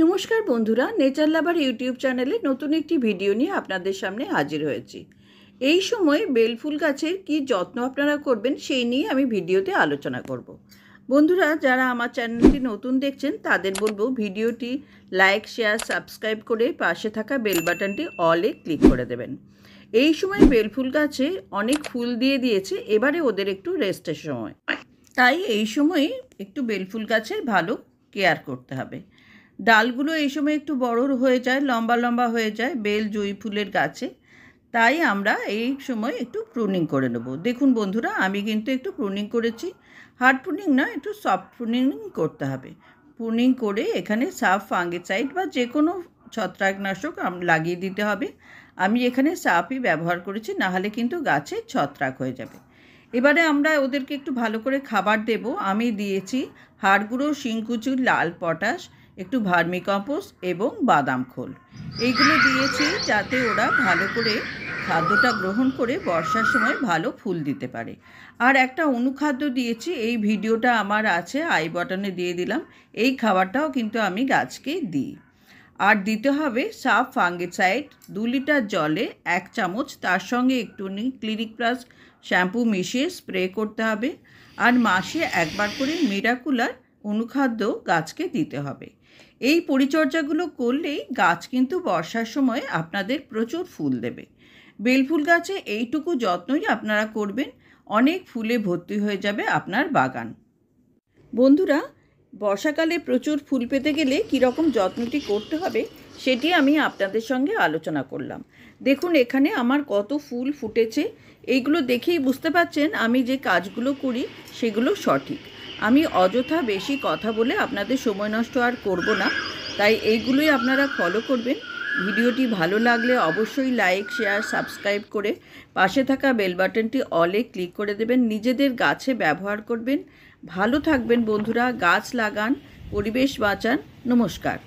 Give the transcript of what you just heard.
নমস্কার বন্ধুরা, নেচার লাভার ইউটিউব চ্যানেলে নতুন একটি ভিডিও নিয়ে আপনাদের সামনে হাজির হয়েছি। এই সময় বেলফুল গাছের কি যত্ন আপনারা করবেন সেই নিয়ে আমি ভিডিওতে আলোচনা করব। বন্ধুরা, যারা আমার চ্যানেলটি নতুন দেখছেন তাদের বলবো ভিডিওটি লাইক, শেয়ার, সাবস্ক্রাইব করে পাশে থাকা বেল বাটনটি অলে ক্লিক করে দেবেন। এই সময় বেলফুল গাছে অনেক ফুল দিয়ে দিয়েছে, এবারে ওদের একটু রেস্টের সময়, তাই এই সময়ে একটু বেলফুল গাছের ভালো কেয়ার করতে হবে। ডালগুলো এই সময় একটু বড় হয়ে যায়, লম্বা লম্বা হয়ে যায় বেল জুঁই ফুলের গাছে, তাই আমরা এই সময় একটু প্রুনিং করে নেব। দেখুন বন্ধুরা, আমি কিন্তু একটু প্রুনিং করেছি, হার্ড প্রুনিং না, একটু সফট প্রুনিং করতে হবে। প্রুনিং করে এখানে সাফ ফাঙ্গিসাইড বা যে কোনো ছত্রাকনাশক লাগিয়ে দিতে হবে। আমি এখানে সাফই ব্যবহার করেছি, নাহলে কিন্তু গাছে ছত্রাক হয়ে যাবে। এবারে আমরা ওদেরকে একটু ভালো করে খাবার দেব। আমি দিয়েছি হাড় গুঁড়ো, শিংকুচুর, লাল পটাশ, একটু ভার্মিকম্পোস্ট এবং বাদাম খোল। এইগুলো দিয়েছি যাতে ওরা ভালো করে খাদ্যটা গ্রহণ করে বর্ষার সময় ভালো ফুল দিতে পারে। আর একটা অনুখাদ্য দিয়েছি, এই ভিডিওটা আমার আছে, আই বাটনে দিয়ে দিলাম। এই খাবারটাও কিন্তু আমি গাছকে দিই। আর দিতে হবে সাফ ফাঙ্গিসাইড 2 লিটার জলে 1 চামচ, তার সঙ্গে একটু ক্লিনিক প্লাস শ্যাম্পু মিশিয়ে স্প্রে করতে হবে। আর মাসে একবার করে মিরাকুলার অনুখাদ্য গাছকে দিতে হবে। এই পরিচর্যাগুলো করলেই গাছ কিন্তু বর্ষার সময় আপনাদের প্রচুর ফুল দেবে। বেলফুল গাছে এইটুকু যত্নই আপনারা করবেন, অনেক ফুলে ভর্তি হয়ে যাবে আপনার বাগান। বন্ধুরা, বর্ষাকালে প্রচুর ফুল পেতে গেলে কীরকম যত্নটি করতে হবে সেটি আমি আপনাদের সঙ্গে আলোচনা করলাম। দেখুন এখানে আমার কত ফুল ফুটেছে, এইগুলো দেখেই বুঝতে পারছেন আমি যে কাজগুলো করি সেগুলো সঠিক। আমি অযথা বেশি কথা বলে আপনাদের সময় নষ্ট আর করব না, তাই এইগুলোই আপনারা ফলো করবেন। ভিডিওটি ভালো লাগলে অবশ্যই লাইক, শেয়ার, সাবস্ক্রাইব করে পাশে থাকা বেল বাটনটি অলে ক্লিক করে দেবেন। নিজেদের গাছে ব্যবহার করবেন। ভালো থাকবেন বন্ধুরা, গাছ লাগান, পরিবেশ বাঁচান। নমস্কার।